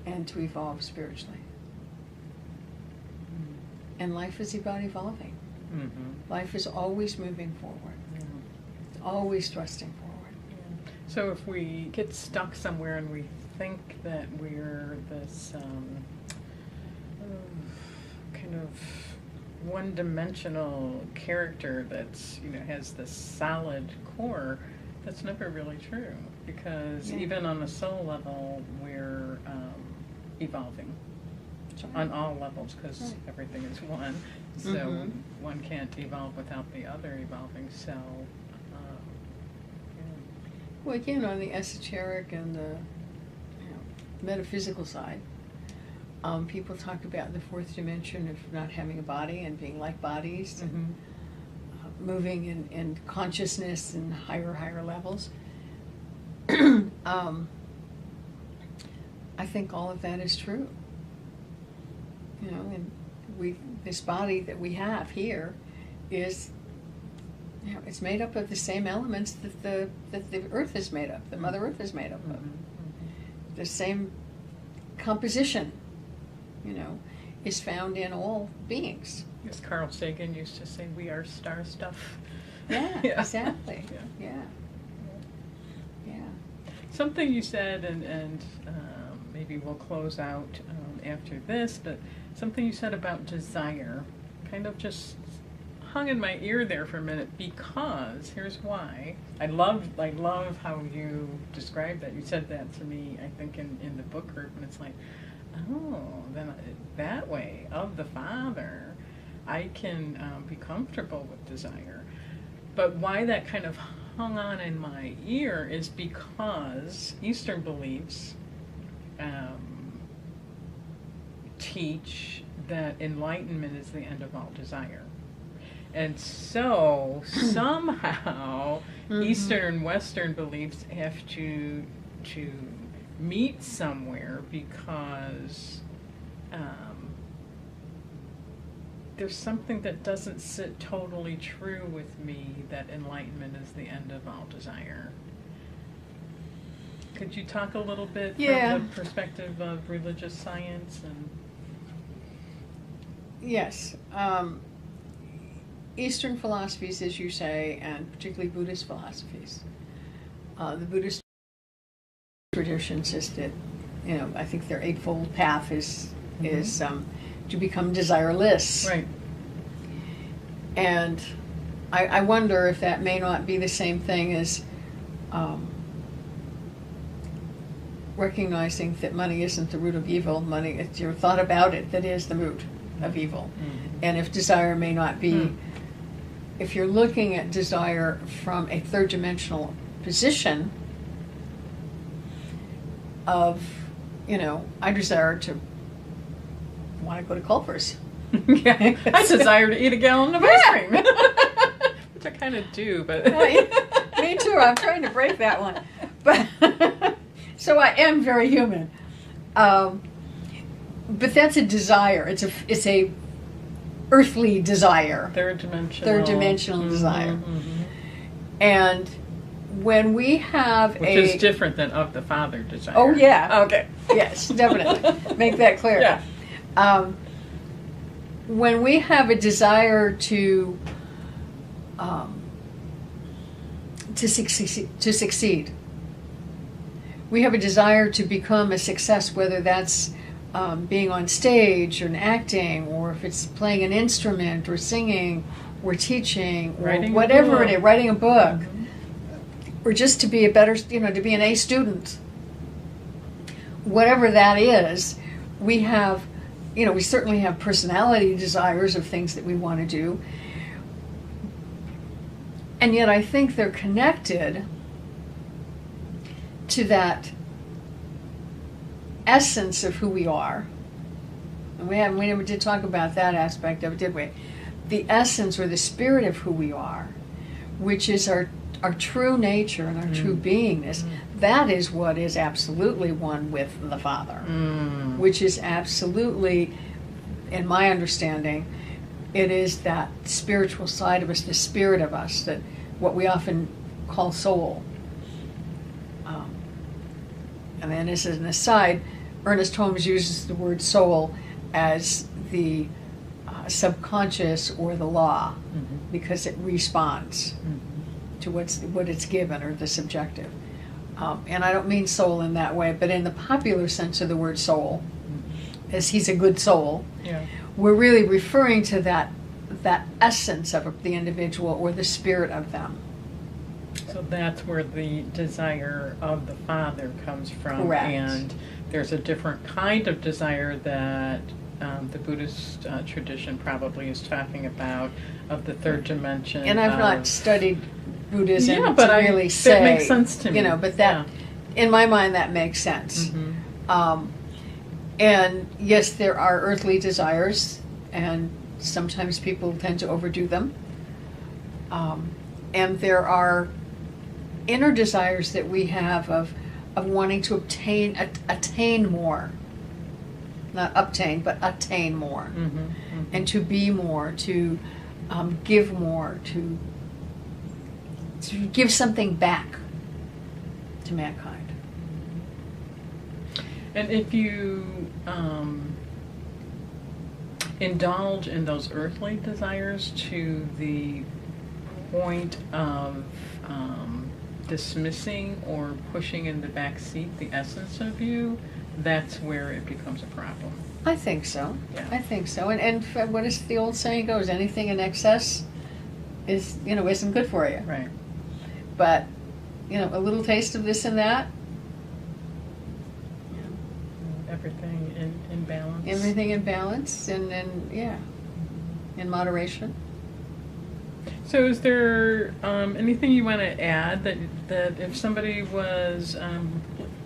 Speaker 2: and to evolve spiritually. And life is about evolving.
Speaker 1: Mm-hmm.
Speaker 2: Life is always moving forward, always thrusting forward.
Speaker 1: So if we get stuck somewhere and we think that we're this kind of one-dimensional character that's, has this solid core, that's never really true, because even on a soul level, we're evolving on all levels, because everything is one. So one can't evolve without the other evolving. So,
Speaker 2: well, again, on the esoteric and the metaphysical side, people talk about the fourth dimension of not having a body and being like bodies, and moving in consciousness and higher levels. I think all of that is true. And this body that we have here is, it's made up of the same elements that the Earth is made up, that Mother Earth is made up of. The same composition, is found in all beings.
Speaker 1: As Carl Sagan used to say, we are star stuff.
Speaker 2: Yeah, exactly. Yeah.
Speaker 1: Something you said, and maybe we'll close out after this, but something you said about desire kind of just hung in my ear there for a minute, because here's why. I love how you described that. You said that to me, I think, in the book group, and it's like, oh, then that way, of the Father, I can be comfortable with desire. But why that kind of hung on in my ear is because Eastern beliefs teach that enlightenment is the end of all desire. And so somehow Eastern and Western beliefs have to meet somewhere, because there's something that doesn't sit totally true with me, that enlightenment is the end of all desire. Could you talk a little bit from the perspective of religious science? And
Speaker 2: yes. Eastern philosophies, as you say, and particularly Buddhist philosophies. The Buddhist tradition says that, I think their eightfold path is to become desireless.
Speaker 1: Right.
Speaker 2: And I wonder if that may not be the same thing as recognizing that money isn't the root of evil. Money, it's your thought about it that is the root of evil. And if desire may not be, if you're looking at desire from a third dimensional position of, I desire to want to go to Culver's.
Speaker 1: Yeah, I desire to eat a gallon of ice cream. Which I kind of do, but...
Speaker 2: Me too, I'm trying to break that one. But so I am very human. But that's a desire. It's a earthly desire.
Speaker 1: Third dimensional
Speaker 2: desire. And when we have
Speaker 1: Which is different than of the Father desire.
Speaker 2: Oh, yeah.
Speaker 1: Okay.
Speaker 2: Yes, definitely. Make that clear.
Speaker 1: Yeah.
Speaker 2: When we have a desire to succeed, we have a desire to become a success, whether that's being on stage or acting, or if it's playing an instrument or singing or teaching or whatever it is, writing a book, or just to be a better, to be an A student. Whatever that is, we have we certainly have personality desires of things that we want to do. And yet I think they're connected to that essence of who we are. And we never did talk about that aspect of it, did we? The essence or the spirit of who we are, which is our true nature and our true beingness. That is what is absolutely one with the Father, which is absolutely, in my understanding, it is that spiritual side of us, the spirit of us, that what we often call soul. And then as an aside, Ernest Holmes uses the word soul as the subconscious or the law, because it responds to what it's given, or the subjective. And I don't mean soul in that way, but in the popular sense of the word soul, as he's a good soul, we're really referring to that essence of the individual or the spirit of them.
Speaker 1: So that's where the desire of the Father comes from.
Speaker 2: Correct.
Speaker 1: And there's a different kind of desire that the Buddhist tradition probably is talking about, of the third dimension.
Speaker 2: And I've not studied Buddhism
Speaker 1: but
Speaker 2: to really say.
Speaker 1: That makes sense to me.
Speaker 2: But that, in my mind, that makes sense. And yes, there are earthly desires, and sometimes people tend to overdo them. And there are inner desires that we have of wanting to attain more. Not obtain, but attain more. And to be more, to give more, to give something back to mankind.
Speaker 1: And if you indulge in those earthly desires to the point of dismissing or pushing in the back seat the essence of you, that's where it becomes a problem.
Speaker 2: I think so.
Speaker 1: Yeah.
Speaker 2: I think so. And what is the old saying goes? Anything in excess isn't good for you.
Speaker 1: Right.
Speaker 2: But a little taste of this and that.
Speaker 1: Everything in balance.
Speaker 2: Everything in balance, and in moderation.
Speaker 1: So is there anything you want to add that if somebody was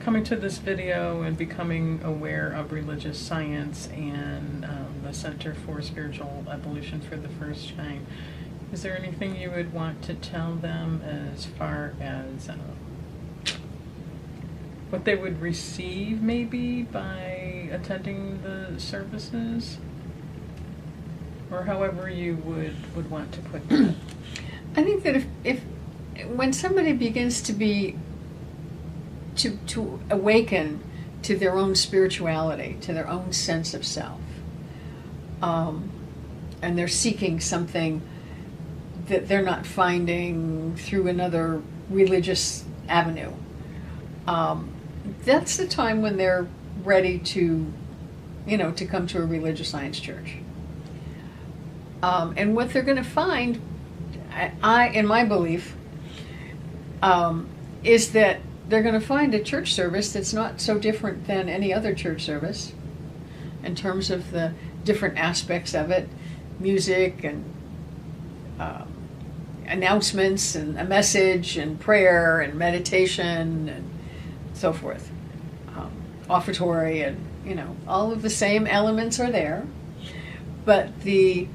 Speaker 1: coming to this video and becoming aware of religious science and the Center for Spiritual Evolution for the first time, is there anything you would want to tell them as far as what they would receive maybe by attending the services? Or however you would want to put that.
Speaker 2: I think that if when somebody begins to awaken to their own spirituality, to their own sense of self, and they're seeking something that they're not finding through another religious avenue, that's the time when they're ready to come to a religious science church. And what they're going to find, in my belief, is that they're going to find a church service that's not so different than any other church service in terms of the different aspects of it, music and announcements and a message and prayer and meditation and so forth, offertory, and all of the same elements are there, but the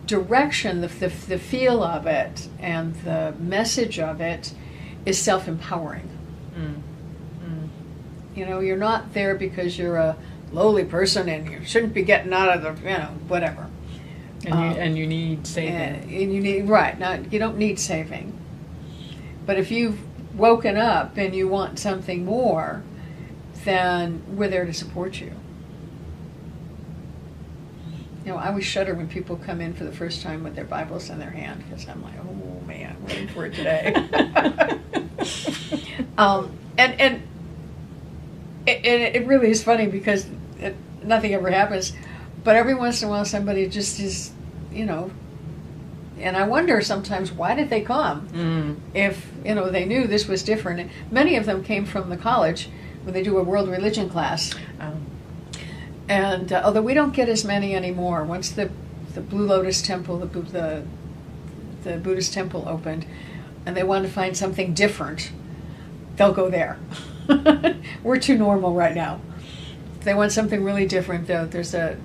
Speaker 2: direction, the feel of it, and the message of it is self-empowering. You're not there because you're a lowly person and you shouldn't be getting out of the, whatever.
Speaker 1: And you need saving.
Speaker 2: And you need, right, you don't need saving. But if you've woken up and you want something more, then we're there to support you. I always shudder when people come in for the first time with their Bibles in their hand, because I'm like, oh man, I'm waiting for it today. And it really is funny because nothing ever happens, but every once in a while somebody just is, and I wonder sometimes, why did they come? If, they knew this was different. And many of them came from the college when they do a world religion class. And although we don't get as many anymore, once the Blue Lotus Temple, the Buddhist temple opened, and they want to find something different, they'll go there. We're too normal right now. If they want something really different, though, there's a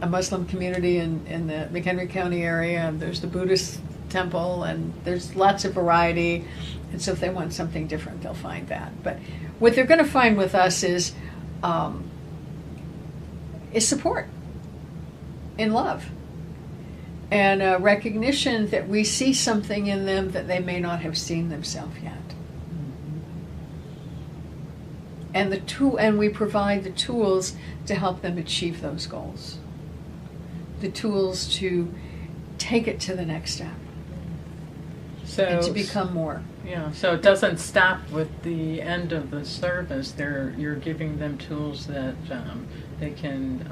Speaker 2: Muslim community in the McHenry County area, and there's the Buddhist temple, and there's lots of variety. And so if they want something different, they'll find that. But what they're going to find with us is support in love, and a recognition that we see something in them that they may not have seen themselves yet. And we provide the tools to help them achieve those goals. The tools to take it to the next step.
Speaker 1: So,
Speaker 2: and to become more.
Speaker 1: Yeah, so it doesn't stop with the end of the service. You're giving them tools that they can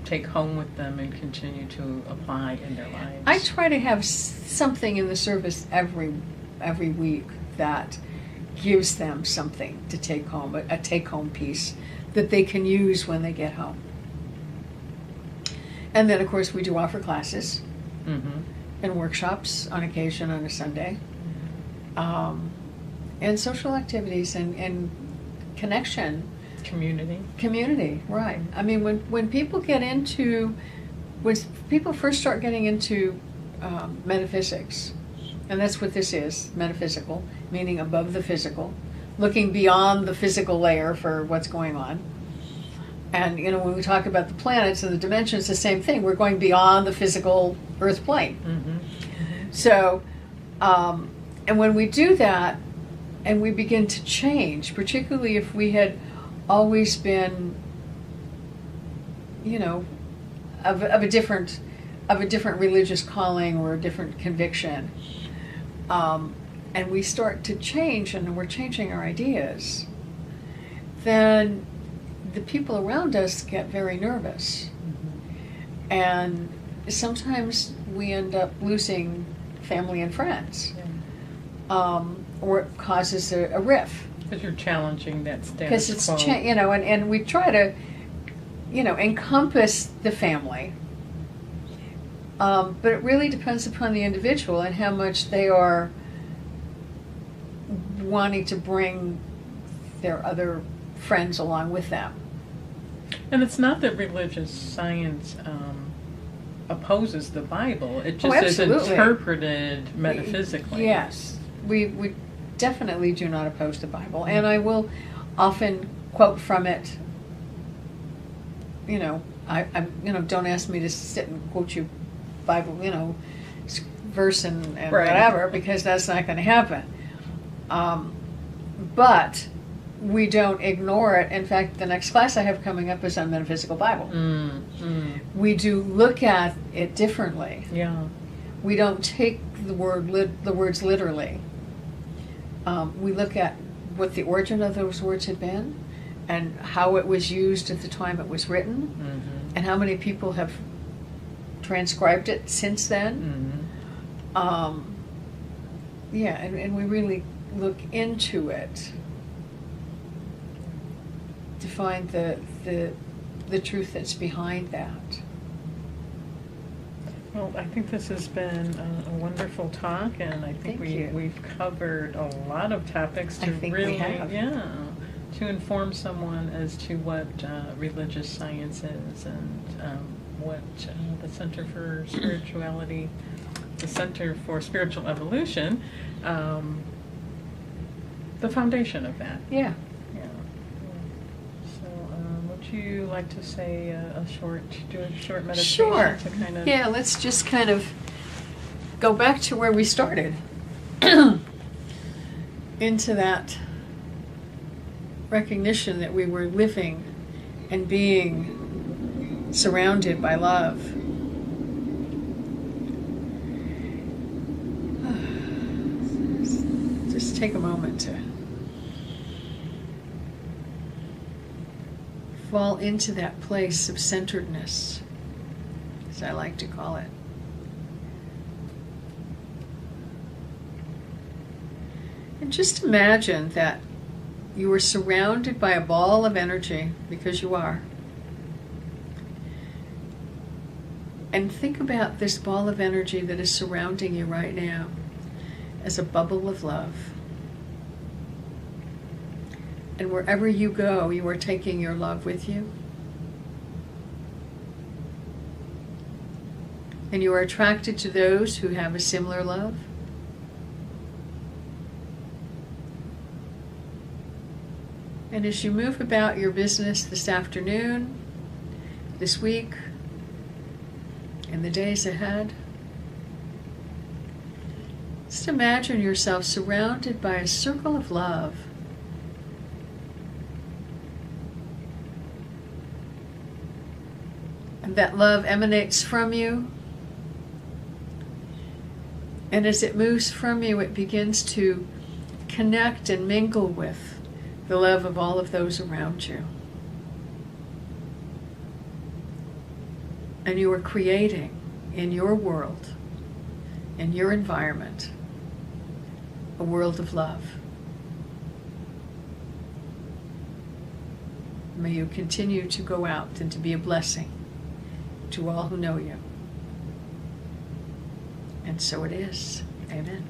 Speaker 1: take home with them and continue to apply in their lives.
Speaker 2: I try to have something in the service every week that gives them something to take home, a take-home piece that they can use when they get home. And then, of course, we do offer classes and workshops on occasion on a Sunday, and social activities and connection. Community, right. I mean, when people first start getting into metaphysics, and that's what this is, metaphysical, meaning above the physical, looking beyond the physical layer for what's going on. And, when we talk about the planets and the dimensions, the same thing. We're going beyond the physical Earth plane. So, and when we do that, and we begin to change, particularly if we had always been, of a different religious calling or a different conviction, and we start to change, and we're changing our ideas, then the people around us get very nervous. And sometimes we end up losing family and friends, or it causes a rift.
Speaker 1: Because you're challenging that status
Speaker 2: Because it's,
Speaker 1: quo.
Speaker 2: And we try to, encompass the family. But it really depends upon the individual and how much they are wanting to bring their other friends along with them.
Speaker 1: And it's not that religious science opposes the Bible. It just is
Speaker 2: absolutely.
Speaker 1: interpreted metaphysically.
Speaker 2: Yes. We definitely do not oppose the Bible. And I will often quote from it. I don't ask me to sit and quote you Bible, verse and
Speaker 1: Right.
Speaker 2: whatever, because that's not going to happen. But we don't ignore it. In fact, the next class I have coming up is on metaphysical Bible. We do look at it differently.
Speaker 1: Yeah.
Speaker 2: We don't take the words literally. We look at what the origin of those words had been, and how it was used at the time it was written, and how many people have transcribed it since then. And we really look into it to find the truth that's behind that.
Speaker 1: Well, I think this has been a wonderful talk, and I think
Speaker 2: Thank you.
Speaker 1: we've covered a lot of topics
Speaker 2: I
Speaker 1: to
Speaker 2: think we
Speaker 1: really,
Speaker 2: have.
Speaker 1: to inform someone as to what religious science is, and what the Center for Spirituality, the Center for Spiritual Evolution, the foundation of that.
Speaker 2: Yeah.
Speaker 1: Yeah. So, would you like to say do a short meditation
Speaker 2: Sure.
Speaker 1: to kind of?
Speaker 2: Yeah, let's just kind of go back to where we started. Into that recognition that we were living and being surrounded by love. Just take a moment to fall into that place of centeredness, as I like to call it. And just imagine that You are surrounded by a ball of energy, because you are. And think about this ball of energy that is surrounding you right now as a bubble of love. And wherever you go, you are taking your love with you. And you are attracted to those who have a similar love. And as you move about your business this afternoon, this week, in the days ahead, just imagine yourself surrounded by a circle of love. And that love emanates from you. And as it moves from you, it begins to connect and mingle with the love of all of those around you. And you are creating in your world, in your environment, a world of love. May you continue to go out and to be a blessing to all who know you. And so it is. Amen.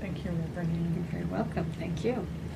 Speaker 1: Thank you, Reverend Ann.
Speaker 2: You're very welcome. Thank you.